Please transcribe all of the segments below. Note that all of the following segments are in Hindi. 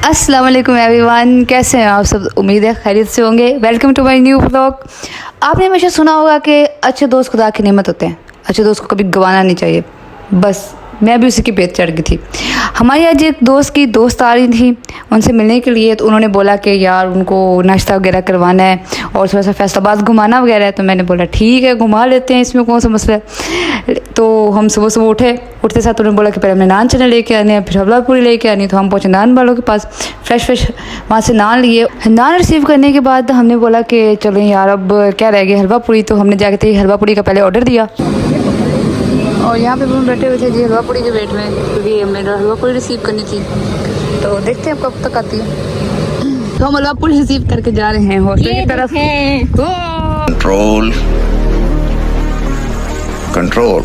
अस्सलाम वालेकुम एवरीवन, कैसे हैं आप सब। उम्मीद है खैरियत से होंगे। Welcome to my new vlog. आपने हमेशा सुना होगा कि अच्छे दोस्त खुदा की नेमत होते हैं, अच्छे दोस्त को कभी गंवाना नहीं चाहिए। बस मैं भी उसी की पेट चढ़ गई थी। हमारी आज एक दोस्त की दोस्त आ रही थी उनसे मिलने के लिए, तो उन्होंने बोला कि यार उनको नाश्ता वगैरह करवाना है और थोड़ा सा फैसलाबाद घुमाना वगैरह है। तो मैंने बोला ठीक है घुमा लेते हैं, इसमें कौन सा मसला है। तो हम सुबह सुबह उठते साथ उन्होंने बोला कि पहले हमने नान चने लेके आने हैं, फिर हलवा पूरी लेके आनी। तो हम पहुँचे नान वालों के पास, फ्रेश वहाँ से नान लिए। नान रिसीव करने के बाद हमने बोला कि चलो यार अब क्या रह गया, हलवा पूरी। तो हमने जाके हलवा पूरी का पहले ऑर्डर दिया और यहाँ पे हम बैठे हुए थे जी हलवा पूरी के वेट में, क्योंकि हमें हलवा पूरी रिसीव करनी थी। तो देखते हैं कब तक आती है। तो हम हलवा पूरी रिसीव करके जा रहे हैं हॉस्टल की तरफ। कंट्रोल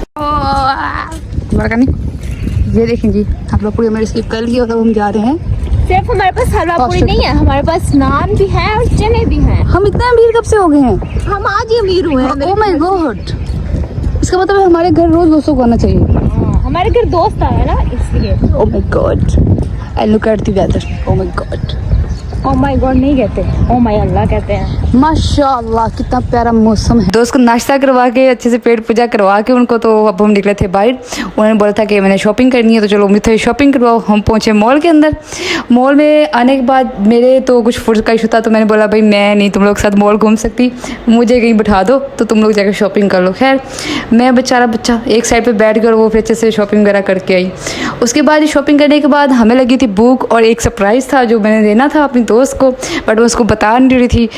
ये देखें जी, हलवा पूरी हमें रिसीव कर लिया और हम जा रहे हैं। सिर्फ हमारे पास हलवा पूरी नहीं है, हमारे पास नान भी है और चने भी हैं। हम इतने अमीर कब से हो गए हैं? हम आज ही अमीर हुए हैं। ओह माय गॉड, इसका मतलब हमारे घर रोज दोस्तों को आना चाहिए। हमारे घर दोस्त आया ना इसलिए। Oh my god, I look at the weather. Oh my god, oh my god नहीं कहते, ओह माय अल्लाह कहते हैं। माशाल्लाह कितना प्यारा मौसम है। दोस्त को नाश्ता करवा के अच्छे से पेट पूजा करवा के उनको, तो अब हम निकले थे बाहर। उन्होंने बोला था कि मैंने शॉपिंग करनी है, तो चलो मुझे शॉपिंग करवाओ। हम पहुंचे मॉल के अंदर। मॉल में आने के बाद मेरे तो कुछ फुर्सत का इशू था, तो मैंने बोला भाई मैं नहीं तुम लोग के साथ मॉल घूम सकती, मुझे कहीं बिठा दो तो तुम लोग जाकर शॉपिंग कर लो। खैर मैं बेचारा बच्चा एक साइड पर बैठ कर वो फिर अच्छे से शॉपिंग वगैरह करके आई। उसके बाद शॉपिंग करने के बाद हमें लगी थी भूख, और एक सरप्राइज़ था जो मैंने देना था अपनी दोस्त को, बट वो उसको बता नहीं रही थी।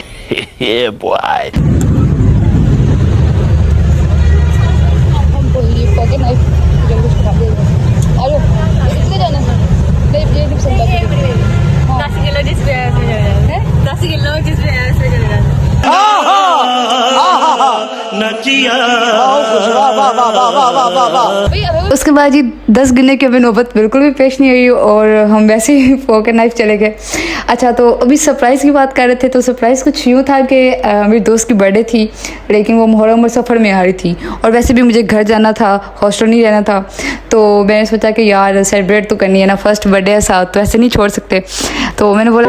उसके बाद जी 10 गिनने की हमें नौबत बिल्कुल भी पेश नहीं हुई और हम वैसे ही फोक एंड नाइफ चले गए। अच्छा, तो अभी सरप्राइज़ की बात कर रहे थे। तो सरप्राइज़ कुछ यूँ था कि मेरी दोस्त की बर्थडे थी, लेकिन वो मुहर्रम और सफ़र में आ रही थी और वैसे भी मुझे घर जाना था, हॉस्टल नहीं रहना था। तो मैंने सोचा कि यार सेलिब्रेट तो करनी है ना, फर्स्ट बर्थडे है साथ, तो ऐसे नहीं छोड़ सकते। तो मैंने बोला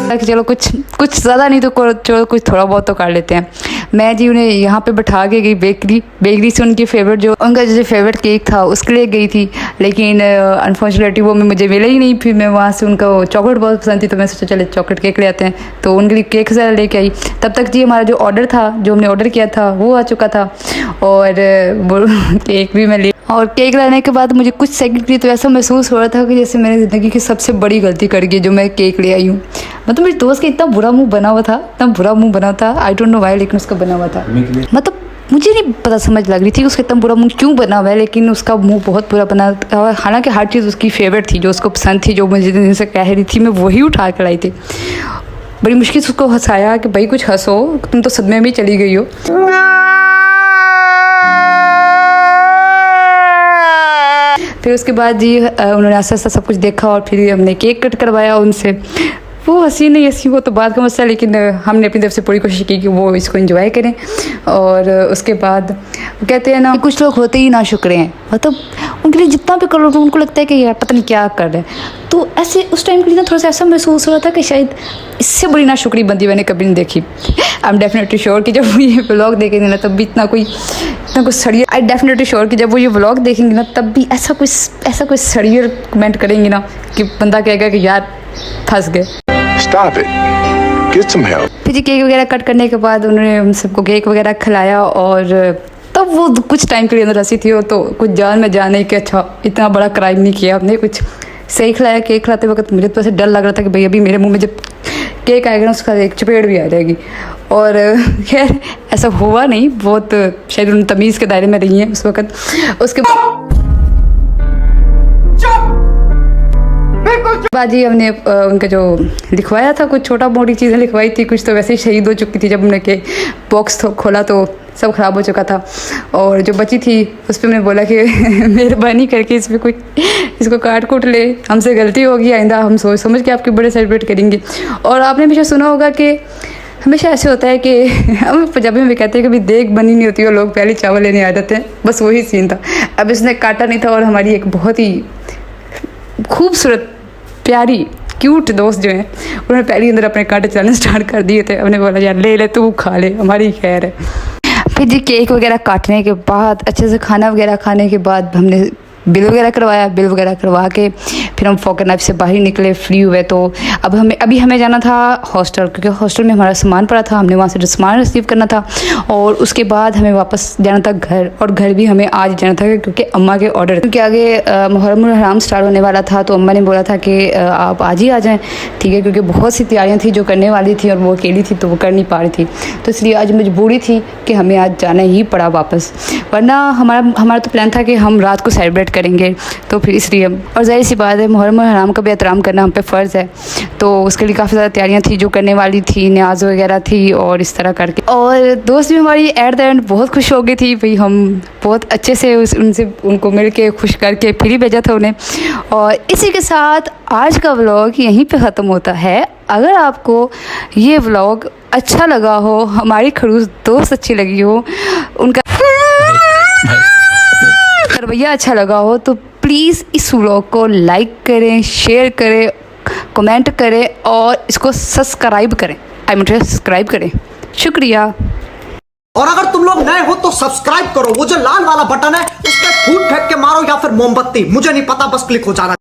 कि चलो कुछ ज़्यादा नहीं तो चलो कुछ थोड़ा बहुत तो कर लेते हैं। मैं जी उन्हें यहाँ पे बैठा के गई बेकरी से उनकी फेवरेट उनका जो फेवरेट केक था उसके लिए गई थी, लेकिन अनफॉर्चुनेटली वो मुझे मिला ही नहीं। फिर मैं वहाँ से उनका चॉकलेट बहुत पसंद थी, तो मैं सोचा चले चॉकलेट केक ले आते हैं। तो उनके लिए केक ज़रा लेके आई। तब तक जी हमारा जो ऑर्डर था, जो हमने ऑर्डर किया था, वो आ चुका था और वो केक भी मैं ले। और केक लाने के बाद मुझे कुछ सेकंड के लिए तो ऐसा महसूस हो रहा था कि जैसे मैंने ज़िंदगी की सबसे बड़ी गलती कर गई जो मैं केक ले आई हूँ। मतलब मेरी दोस्त का इतना बुरा मुंह बना हुआ था, आई डोंट नो व्हाई, लेकिन उसका बना हुआ था। मतलब मुझे नहीं पता समझ लग रही थी उसका इतना बुरा मुंह क्यों बना हुआ है, लेकिन उसका मुंह बहुत बुरा बना। हालांकि हर चीज़ उसकी फेवरेट थी, जो उसको पसंद थी, जो मुझे दिन से कह रही थी, मैं वही उठा कर लाई थी। बड़ी मुश्किल से उसको हंसाया कि भाई कुछ हंसो, तुम तो सदमे में चली गई हो। फिर उसके बाद जी उन्होंने ऐसा सब कुछ देखा और फिर हमने केक कट करवाया उनसे। वो हंसी नहीं हंसी वो तो बात का मसला, लेकिन हमने अपनी तरफ से पूरी कोशिश की कि वो इसको एंजॉय करें। और उसके बाद कहते हैं ना, कुछ लोग होते ही ना शुक्र हैं, मतलब उनके लिए जितना भी करो तो उनको लगता है कि यार पता नहीं क्या कर रहे हैं। तो ऐसे उस टाइम के लिए ना थोड़ा सा ऐसा महसूस हो रहा था कि शायद इससे बड़ी नाशुक्री बंदी मैंने कभी नहीं देखी। आई एम डेफिनेटली श्योर कि जब वो ये व्लॉग देखेंगे ना तब भी इतना कुछ सड़ियर, आई डेफिनेटली श्योर कि जब वो ये व्लॉग देखेंगे ना तब भी ऐसा कुछ सड़ियर कमेंट करेंगे ना कि बंदा कहेगा कि यार फंस गए। Stop it. Get some help. फिर जी केक वगैरह कट करने के बाद उन्होंने हम सबको केक वगैरह खिलाया और तब वो कुछ टाइम के लिए अंदर हंसी थी। वो तो कुछ जान में जाने कि अच्छा इतना बड़ा क्राइम नहीं किया हमने, कुछ सही खिलाया। केक खिलाते वक्त मुझे तो ऐसे डर लग रहा था कि भाई अभी मेरे मुंह में जब केक आएगा ना उसका एक चपेट भी आ जाएगी। और खैर ऐसा हुआ नहीं, बहुत शायद उन तमीज़ के दायरे में रही हैं उस वक्त। उसके बाद जी हमने उनका जो लिखवाया था, कुछ छोटा मोटी चीज़ें लिखवाई थी, कुछ तो वैसे ही शहीद हो चुकी थी। जब हमने के बॉक्स खोला तो सब ख़राब हो चुका था, और जो बची थी उस पर मैंने बोला कि मेहरबानी करके इसको काट कूट ले, हमसे गलती होगी, आइंदा हम सोच समझ के आपके बड़े सेलिब्रेट करेंगे। और आपने हमेशा सुना होगा कि हमेशा ऐसे होता है कि हम पंजाबी में भी कहते हैं कि भाई देग बनी नहीं होती और लोग पहले चावल लेने आ जाते हैं, बस वही सीन था। अब इसने काटा नहीं था और हमारी एक बहुत ही खूबसूरत प्यारी क्यूट दोस्त जो हैं उन्होंने पहले अंदर अपने कांटे चलाने स्टार्ट कर दिए थे। हमने बोला यार ले ले तू खा ले, हमारी खैर है। फिर जी केक वगैरह काटने के बाद, अच्छे से खाना वगैरह खाने के बाद हमने बिल वगैरह करवाया। बिल वगैरह करवा के फिर हम फोकर नाइफ से बाहर निकले, फ्री हुए। तो अब हमें जाना था हॉस्टल, क्योंकि हॉस्टल में हमारा सामान पड़ा था, हमने वहाँ से सामान रिसीव करना था। और उसके बाद हमें वापस जाना था घर, और घर भी हमें आज जाना था क्योंकि अम्मा के ऑर्डर, क्योंकि आगे मुहर्रम हराम स्टार्ट होने वाला था। तो अम्मा ने बोला था कि आप आज ही आ जाएँ, ठीक है, क्योंकि बहुत सी तैयारियाँ थी जो करने वाली थी और वो अकेली थी तो वो कर नहीं पा रही थी। तो इसलिए आज मजबूरी थी कि हमें आज जाना ही पड़ा वापस, वरना हमारा तो प्लान था कि हम रात को सेलिब्रेट करेंगे। तो फिर इसलिए, और जाहिर सी बात है मुहर्रम हराम का भी एहतराम करना हम पे फ़र्ज़ है। तो उसके लिए काफ़ी ज़्यादा तैयारियां थी जो करने वाली थी, न्याज वगैरह थी और इस तरह करके। और दोस्त भी हमारी एट द एंड बहुत खुश हो गई थी भाई, हम बहुत अच्छे से उनको मिल के खुश करके फिर ही भेजा था उन्हें। और इसी के साथ आज का व्लॉग यहीं पे ख़त्म होता है। अगर आपको ये व्लॉग अच्छा लगा हो, हमारी खड़ूस दोस्त अच्छी लगी हो, उनका रवैया अच्छा लगा हो, तो प्लीज़ इस व्लॉग को लाइक करें, शेयर करें, कमेंट करें और इसको सब्सक्राइब करें। सब्सक्राइब करें। शुक्रिया। और अगर तुम लोग नए हो तो सब्सक्राइब करो, वो जो लाल वाला बटन है उस पर फूट फेंक के मारो या फिर मोमबत्ती, मुझे नहीं पता, बस क्लिक हो जाना।